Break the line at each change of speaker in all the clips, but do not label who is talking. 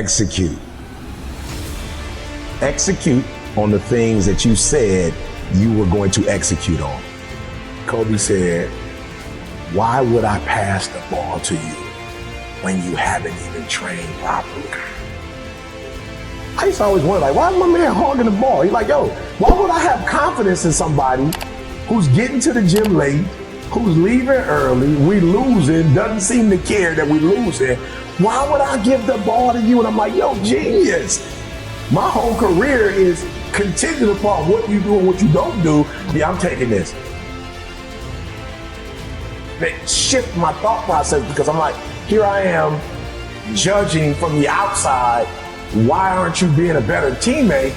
execute. Execute on the things that you said you were going to execute on. Kobe said, why would I pass the ball to you when you haven't even trained properly? I used to always wonder, like, why is my man hogging the ball? He's like, yo, why would I have confidence in somebody who's getting to the gym late, who's leaving early, we losing, doesn't seem to care that we losing? Why would I give the ball to you? And I'm like, yo, genius. My whole career is contingent upon what you do and what you don't do. Yeah, I'm taking this. That shift my thought process, because I'm like, here I am judging from the outside, why aren't you being a better teammate?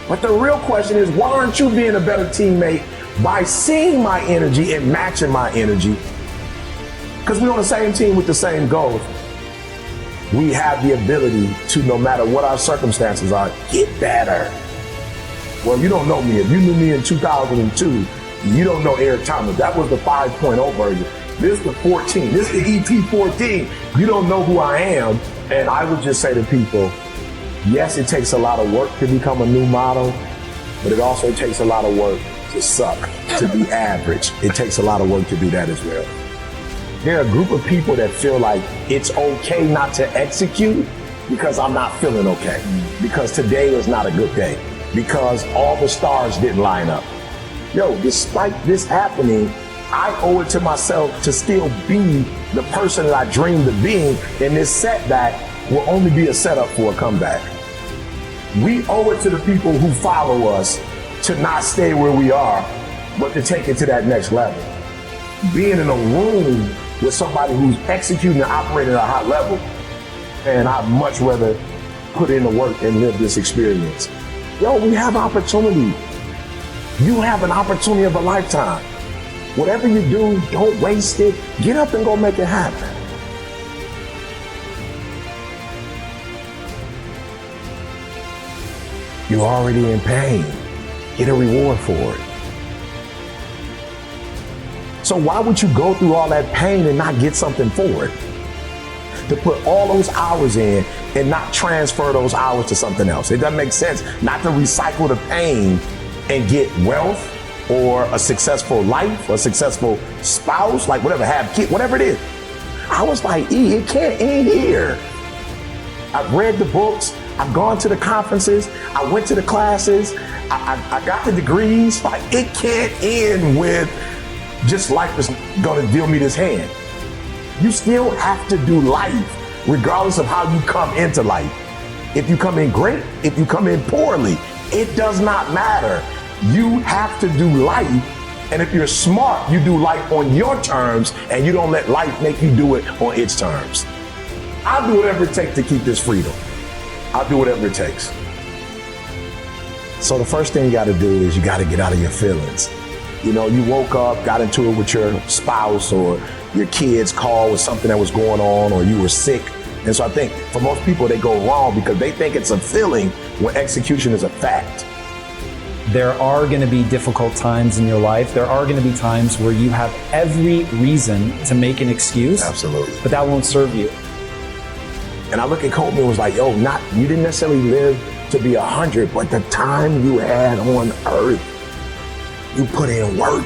But the real question is, why aren't you being a better teammate by seeing my energy and matching my energy? Because we're on the same team with the same goals. We have the ability to, no matter what our circumstances are, get better. Well, you don't know me. If you knew me in 2002, you don't know Eric Thomas. That was the 5.0 version. This is the 14. This is the EP14. You don't know who I am. And I would just say to people, yes, it takes a lot of work to become a new model, but it also takes a lot of work to suck, to be average. It takes a lot of work to do that as well. There are a group of people that feel like it's okay not to execute because I'm not feeling okay, because today is not a good day, because all the stars didn't line up. Yo, despite this happening, I owe it to myself to still be the person that I dreamed of being, and this setback will only be a setup for a comeback. We owe it to the people who follow us to not stay where we are, but to take it to that next level. Being in a room with somebody who's executing and operating at a high level, and I'd much rather put in the work and live this experience. Yo, we have opportunity. You have an opportunity of a lifetime. Whatever you do, don't waste it. Get up and go make it happen. You're already in pain. Get a reward for it. So why would you go through all that pain and not get something for it? To put all those hours in and not transfer those hours to something else. It doesn't make sense not to recycle the pain and get wealth or a successful life, or a successful spouse, like whatever, have kids, whatever it is. I was like, it can't end here. I've read the books, I've gone to the conferences, I went to the classes, I got the degrees. Like, it can't end with just life is gonna deal me this hand. You still have to do life, regardless of how you come into life. If you come in great, if you come in poorly, it does not matter. You have to do life, and if you're smart, you do life on your terms, and you don't let life make you do it on its terms. I'll do whatever it takes to keep this freedom. I'll do whatever it takes. So the first thing you gotta do is you gotta get out of your feelings. You know, you woke up, got into it with your spouse, or your kids called with something that was going on, or you were sick. And so I think for most people, they go wrong because they think it's a feeling when execution is a fact.
There are going to be difficult times in your life. There are going to be times where you have every reason to make an excuse.
Absolutely.
But that won't serve you.
And I look at Kobe and was like, yo, you didn't necessarily live to be 100, but the time you had on earth, you put in work.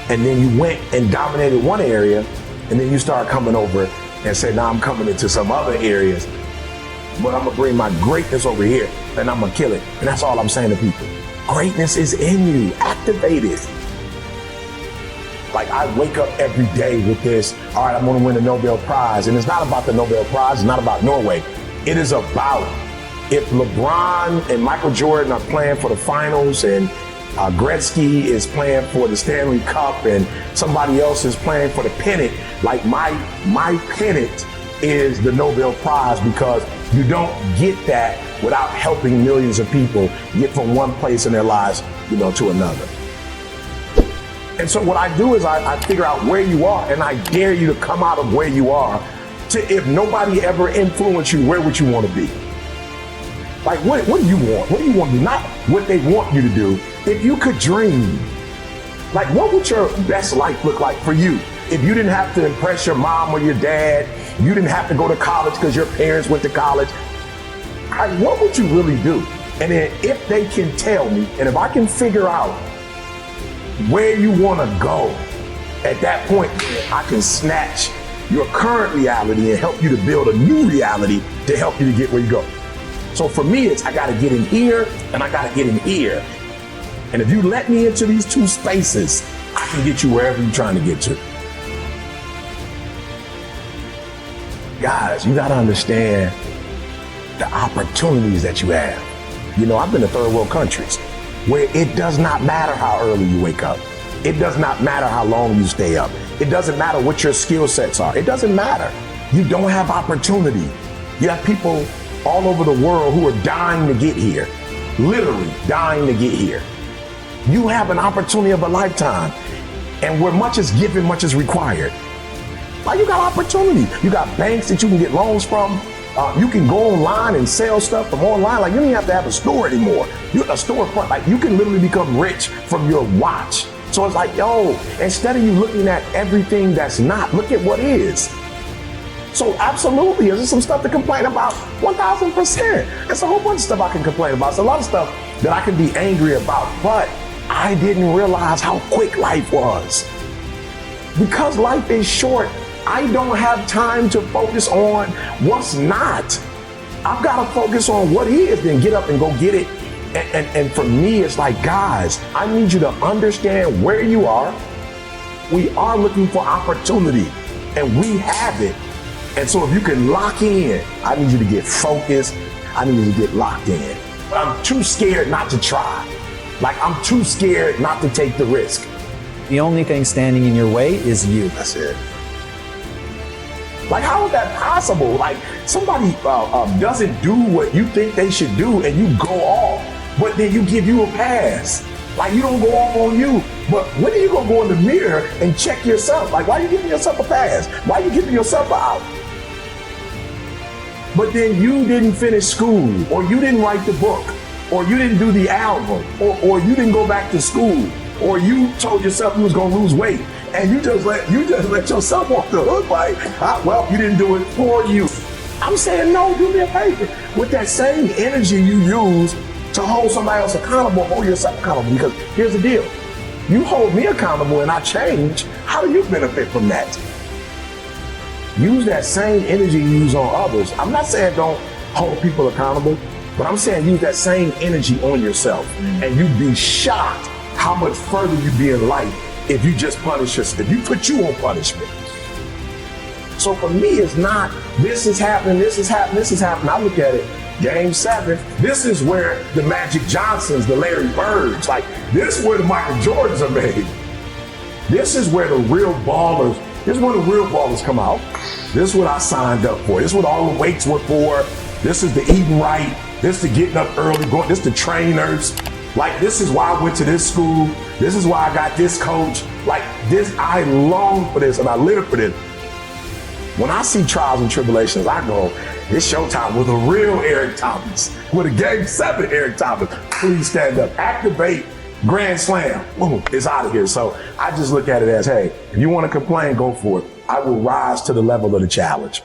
And then you went and dominated one area, and then you start coming over and said, now I'm coming into some other areas, but I'm gonna bring my greatness over here and I'm gonna kill it. And that's all I'm saying to people. Greatness is in you, activate it. Like, I wake up every day with this, all right, I'm gonna win the Nobel Prize. And it's not about the Nobel Prize, it's not about Norway. It is about if LeBron and Michael Jordan are playing for the finals, and Gretzky is playing for the Stanley Cup, and somebody else is playing for the pennant, like my pennant is the Nobel Prize, because you don't get that without helping millions of people get from one place in their lives, to another. And so what I do is I figure out where you are, and I dare you to come out of where you are to, if nobody ever influenced you, where would you want to be? Like, what do you want? What do you want to do? Not what they want you to do. If you could dream, like, what would your best life look like for you? If you didn't have to impress your mom or your dad, You didn't have to go to college because your parents went to college. What would you really do? And then if they can tell me, and if I can figure out where you want to go, at that point, I can snatch your current reality and help you to build a new reality to help you to get where you go. So for me, it's I got to get in here and I got to get in here. And if you let me into these two spaces, I can get you wherever you're trying to get to. Guys, you got to understand the opportunities that you have. You know, I've been to third world countries where it does not matter how early you wake up. It does not matter how long you stay up. It doesn't matter what your skill sets are. It doesn't matter. You don't have opportunity. You have people all over the world who are dying to get here, literally dying to get here. You have an opportunity of a lifetime, and where much is given, much is required. Like, you got opportunity. You got banks that you can get loans from. You can go online and sell stuff from online. Like, you don't even have to have a store anymore. A storefront. Like, you can literally become rich from your watch. So it's like, yo, instead of you looking at everything that's not, look at what is. So absolutely, is there some stuff to complain about? 1,000%. There's a whole bunch of stuff I can complain about. There's a lot of stuff that I can be angry about, but I didn't realize how quick life was. Because life is short, I don't have time to focus on what's not. I've got to focus on what is, then get up and go get it. And for me, it's like, guys, I need you to understand where you are. We are looking for opportunity, and we have it. And so if you can lock in, I need you to get focused. I need you to get locked in. But I'm too scared not to try. Like, I'm too scared not to take the risk.
The only thing standing in your way is you.
That's it. Like, how is that possible? Like, somebody doesn't do what you think they should do, and you go off, but then you give you a pass. Like, you don't go off on you. But when are you gonna go in the mirror and check yourself? Like, why are you giving yourself a pass? Why are you giving yourself an out? But then you didn't finish school, or you didn't write the book, or you didn't do the album, or you didn't go back to school, or you told yourself you was gonna lose weight, and you just let yourself off the hook. Like, well, you didn't do it for you. I'm saying, no, do me a favor. With that same energy you use to hold somebody else accountable, hold yourself accountable. Because here's the deal. You hold me accountable and I change, how do you benefit from that? Use that same energy you use on others. I'm not saying don't hold people accountable, but I'm saying use that same energy on yourself. And you'd be shocked how much further you'd be in life if you just punish yourself, if you put you on punishment. So for me, it's not, this is happening, this is happening, this is happening. I look at it, Game 7, this is where the Magic Johnsons, the Larry Birds, like, this is where the Michael Jordans are made. This is where the real ballers, this is where the real ballers come out. This is what I signed up for. This is what all the weights were for. This is the eating right. This is the getting up early, this is the trainers. Like, this is why I went to this school. This is why I got this coach. Like, this, I long for this and I live for this. When I see trials and tribulations, I go, it's showtime with a real Eric Thomas, with a Game 7 Eric Thomas. Please stand up, activate, grand slam, boom, it's out of here. So I just look at it as, hey, if you want to complain, go for it. I will rise to the level of the challenge.